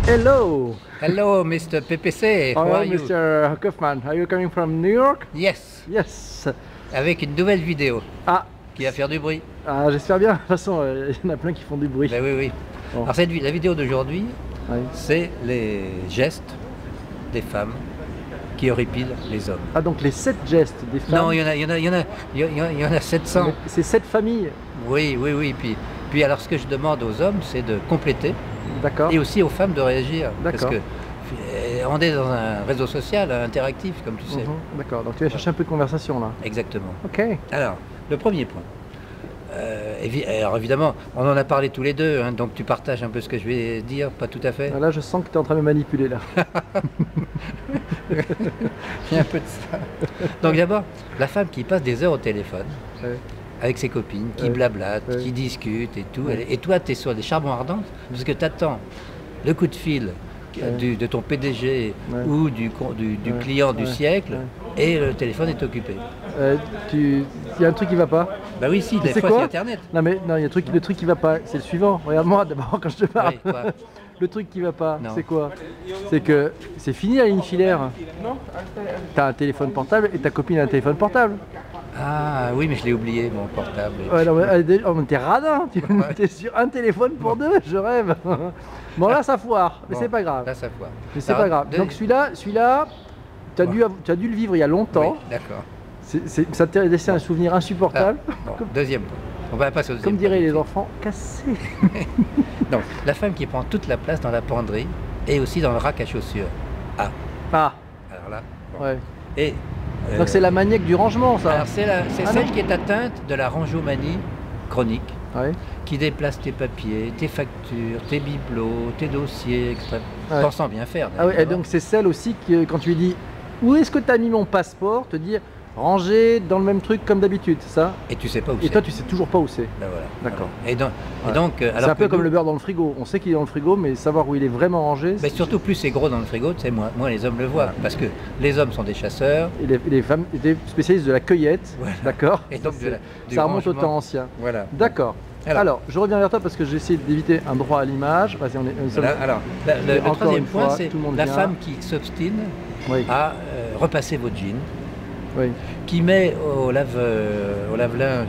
Hello. Hello, Mr. PPC. How Hello, are you? Mr. Kaufman. Are you coming from New York? Yes. Yes. Avec une nouvelle vidéo Ah, qui va faire du bruit. j'espère bien. De toute façon, il y en a plein qui font du bruit. Ben oui, oui. Bon. Alors la vidéo d'aujourd'hui, Oui. c'est les gestes des femmes qui horripilent les hommes. Ah, donc les 7 gestes des femmes. Non, il y en a 700. Mais c'est 7 familles. Oui, oui, oui. Puis alors ce que je demande aux hommes, c'est de compléter D'accord. et aussi aux femmes de réagir. Parce D'accord. que on est dans un réseau social interactif, comme tu sais. D'accord. Donc tu vas chercher un peu de conversation là. Exactement. Ok. Alors, le premier point. Alors évidemment, on en a parlé tous les deux, hein, donc tu partages un peu ce que je vais dire, pas tout à fait. Là, je sens que tu es en train de me manipuler là. Il y a un peu de ça. Donc d'abord, la femme qui passe des heures au téléphone Ouais. avec ses copines, qui Ouais. blablatent, Ouais. qui discutent et tout. Ouais. Et toi, tu es sur des charbons ardents parce que tu attends le coup de fil Ouais. de ton PDG Ouais. ou du Ouais. client du Ouais. siècle Ouais. et le téléphone est occupé. Il y a un truc qui va pas. Bah oui, si, des C'est fois quoi c'est Internet. Non mais non, il y a le truc qui va pas. C'est le suivant. Regarde-moi d'abord quand je te parle. Oui, quoi. Le truc qui va pas, Non. c'est quoi? C'est que c'est fini la ligne filaire. T'as un téléphone portable et ta copine a un téléphone portable. Ah oui, mais je l'ai oublié, mon portable. Ouais, non, mais t'es radin, t'es sur un téléphone pour deux, je rêve. Bon là ça foire, mais Bon, c'est pas grave. Là, ça foire. Mais c'est Alors, pas grave. Donc celui-là, t'as dû le vivre il y a longtemps. Oui, d'accord. Ça t'a laissé un souvenir insupportable. Bon, deuxième point. On va passer au deuxième Comme diraient point. les enfants, cassé. Donc, la femme qui prend toute la place dans la penderie et aussi dans le rack à chaussures. Ah, Ah, alors là. Bon. ouais. Et, Donc c'est la maniaque du rangement ça. alors c'est Ah, celle non. qui est atteinte de la rangeomanie chronique, Ouais. qui déplace tes papiers, tes factures, tes bibelots, tes dossiers, etc. Ouais. Pensant bien faire. Ah ouais, et d'ailleurs. donc c'est celle aussi que quand tu lui dis où est-ce que tu as mis mon passeport, te dire ranger dans le même truc comme d'habitude, c'est ça? Et tu sais pas où Et c'est. toi tu sais toujours pas où c'est. Ben voilà. D'accord. Voilà. Et donc, C'est alors un peu que comme nous- le beurre dans le frigo. On sait qu'il est dans le frigo, mais savoir où il est vraiment rangé. Mais surtout, plus c'est gros dans le frigo, tu sais, moins les hommes le voient. Voilà. Parce que les hommes sont des chasseurs. Et les femmes étaient spécialistes de la cueillette, Voilà. d'accord? Et donc du Ça remonte au rangement. temps ancien. Voilà. D'accord. Alors, je reviens vers toi parce que j'ai essayé d'éviter un droit à l'image. Vas-y, nous sommes- Voilà, alors, le Encore troisième une point, fois, c'est tout le monde la vient. femme qui s'obstine Oui, à repasser vos jeans, oui. qui met au lave-linge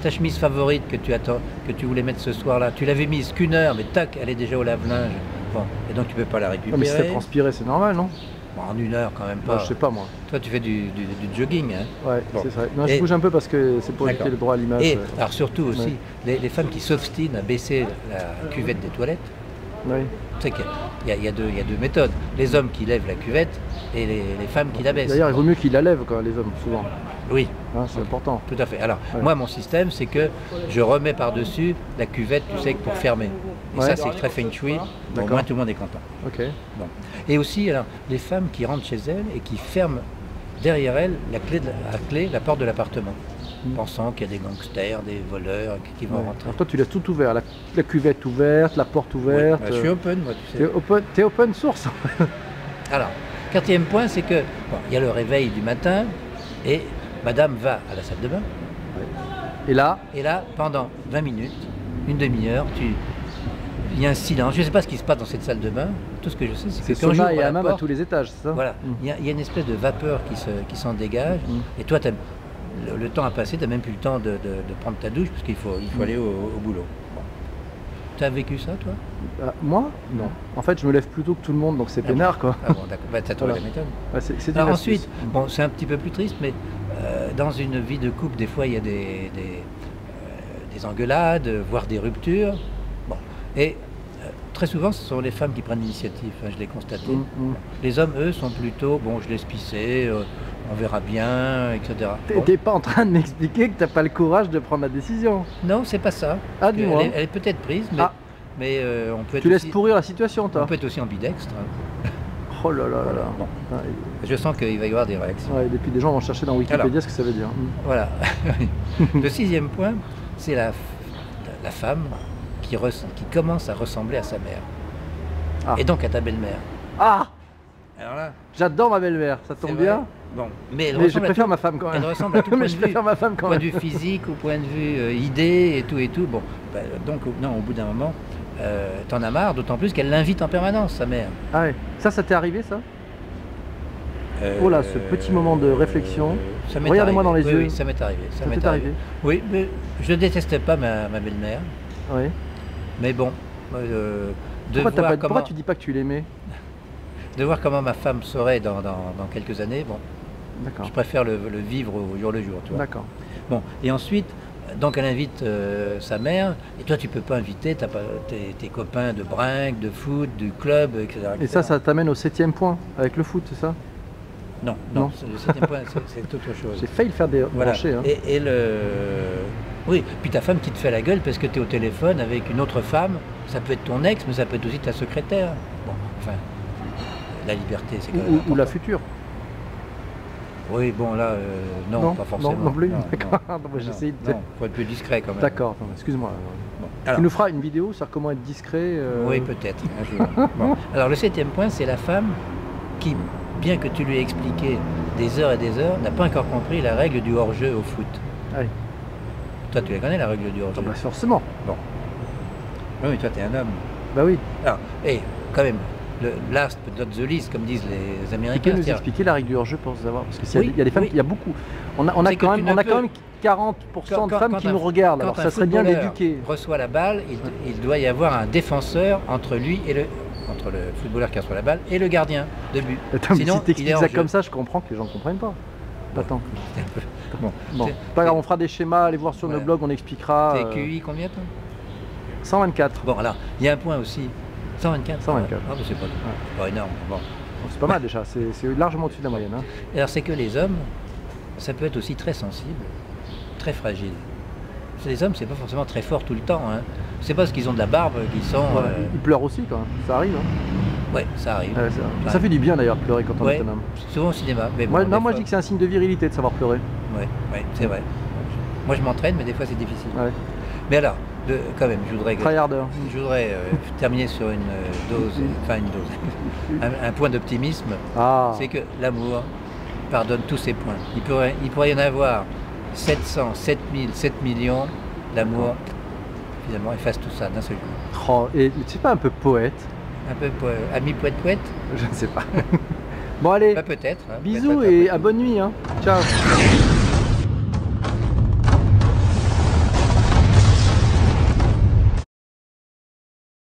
ta chemise favorite que tu voulais mettre ce soir-là. Tu l'avais mise qu'une heure, mais tac, elle est déjà au lave-linge. Bon, et donc tu peux pas la Non, récupérer. mais si t'as transpiré, c'est normal, non? Bon, en une heure quand même pas. Moi, je sais pas, moi. Toi, tu fais du jogging, hein. Ouais, Bon. c'est vrai. Non, je Et- bouge un peu parce que c'est pour éviter D'accord. le droit à l'image. Et alors surtout aussi, les femmes qui s'obstinent à baisser la cuvette des toilettes. Oui. Tu sais qu'il y a deux méthodes. Les hommes qui lèvent la cuvette et les femmes qui la baissent. D'ailleurs, il vaut mieux qu'ils la lèvent, quoi, les hommes, souvent. Oui, Hein, c'est important. tout à fait. Alors, Ouais. moi, mon système, c'est que je remets par-dessus la cuvette, tu sais, pour fermer. Et Ouais. ça, c'est très feng shui. Bon, D'accord. moins tout le monde est content. Ok. Bon. Et aussi, alors, les femmes qui rentrent chez elles et qui ferment derrière elles la porte de l'appartement, pensant qu'il y a des gangsters, des voleurs qui vont Ouais. rentrer. Alors toi, tu laisses tout ouvert, la cuvette ouverte, la porte Oui, ouverte. bah, je suis open, moi, tu sais. T'es open source. Alors, quatrième point, c'est que bon, il y a le réveil du matin et madame va à la salle de bain. Et là, Et là, pendant 20 minutes, une demi-heure, il y a un silence. Je ne sais pas ce qui se passe dans cette salle de bain. Tout ce que je sais, c'est c'est que quand sauna et j'ouvre la hammam à porte, tous les étages, c'est ça? voilà, Mm. il y a une espèce de vapeur qui s'en dégage. Et toi, le temps a passé, tu n'as même plus le temps de prendre ta douche parce qu'il faut aller au boulot. Bon. Tu as vécu ça, toi? Moi? Non. En fait, je me lève plus tôt que tout le monde, donc c'est peinard, quoi. Ah bon, d'accord. Bah, t'as trouvé Voilà. la méthode. Ouais, c'est une Alors astuce. ensuite, bon, c'est un petit peu plus triste, mais dans une vie de couple, des fois, il y a des engueulades, voire des ruptures. Bon. Et très souvent, ce sont les femmes qui prennent l'initiative, hein, je l'ai constaté. Les hommes, eux, sont plutôt, bon, je laisse pisser, on verra bien, etc. Bon. T'es pas en train de m'expliquer que t'as pas le courage de prendre la décision. Non, c'est pas ça. Ah, dis-moi. Elle est peut-être prise, mais, Ah. mais on peut être Tu laisses aussi, pourrir la situation, on toi. peut être aussi ambidextre. Hein. Oh là là là là. Bon. Ouais, Je sens qu'il va y avoir des réactions. ouais, et puis des gens vont chercher dans Wikipédia Alors. ce que ça veut dire. Voilà. Le sixième point, c'est la femme qui commence à ressembler à sa mère. Ah. Et donc à ta belle-mère. Ah, Alors là, j'adore ma belle-mère, ça c'est tombe vrai. bien. Bon, mais elle Mais je ressemble à préfère tout. ma femme quand même. Elle ressemble à tout point Mais de je vue. préfère ma femme quand Point même. de vue physique, au point de vue idée et tout et tout. Bon, bah, donc non, au bout d'un moment, t'en as marre, d'autant plus qu'elle l'invite en permanence, sa mère. Ah ouais. Ça t'est arrivé ça? Oh là, ce petit moment de réflexion. Regardez-moi dans les yeux. Oui, ça m'est arrivé. Ça t'est arrivé? Oui, mais je ne déteste pas ma belle-mère. Oui. Mais bon, pourquoi tu dis pas que tu l'aimais? De voir comment ma femme serait dans quelques années, bon, je préfère le vivre au jour le jour. D'accord. Bon, et ensuite, donc elle invite sa mère, et toi tu peux pas inviter tes copains de brinque, de foot, du club, etc. Et ça t'amène au 7e point, avec le foot, c'est ça? Non, le 7e point, c'est autre chose. J'ai failli le faire brancher. Hein. Oui, puis ta femme qui te fait la gueule parce que tu es au téléphone avec une autre femme, ça peut être ton ex, mais ça peut être aussi ta secrétaire. Bon, enfin, la liberté, c'est quand même ou la future. Oui, bon là, non, pas forcément. Non plus. D'accord. J'essaie de... faut être plus discret quand même. D'accord, excuse-moi. Bon. Tu nous feras une vidéo sur comment être discret. Oui, peut-être. Bon. Alors le 7e point, c'est la femme qui, bien que tu lui aies expliqué des heures et des heures, n'a pas encore compris la règle du hors-jeu au foot. Ah oui. Toi, tu la connais, la règle du hors-jeu? Bah, forcément. Bon. Oui, toi, tu es un homme. Bah oui. Alors, et quand même, le last but not the least, comme disent les Américains. Tu peux nous expliquer la règle du hors-jeu pour savoir? Parce qu'il y a des femmes, il y a beaucoup. On a quand même 40% de femmes qui nous regardent, alors ça serait bien d'éduquer. Reçoit la balle, il doit y avoir un défenseur entre lui et le footballeur qui reçoit la balle et le gardien de but. Attends, sinon, si t'expliques ça comme ça, je comprends que les gens ne comprennent pas. Attends. Bon, pas grave, on fera des schémas, allez voir sur nos blogs, on expliquera. T'es QI combien toi? 124. Bon, alors, il y a un point aussi. 124. 124. Ah, c'est pas énorme. Bon. C'est pas mal déjà, c'est largement au-dessus de la moyenne. Hein. Alors, c'est que les hommes, ça peut être aussi très sensible, très fragile. Les hommes, c'est pas forcément très fort tout le temps. Hein. C'est parce qu'ils ont de la barbe qu'ils sont. Ils pleurent aussi quand même, ça arrive. Hein. Ouais, ça arrive. Ça fait du bien d'ailleurs de pleurer quand on est un homme. Souvent au cinéma. Mais bon, moi je dis que c'est un signe de virilité de savoir pleurer. Ouais, c'est vrai. Moi je m'entraîne, mais des fois c'est difficile. Ouais. Mais alors, quand même, je voudrais terminer sur une dose, un point d'optimisme. C'est que l'amour pardonne tous ses points. Il pourrait y en avoir 700, 7000, 7 millions. L'amour, finalement, efface tout ça d'un seul coup. Oh, et tu sais pas un peu poète? Un peu ami poète? Je ne sais pas. Bon allez, peut-être. Hein, bisous et à bonne nuit. Hein. Ciao.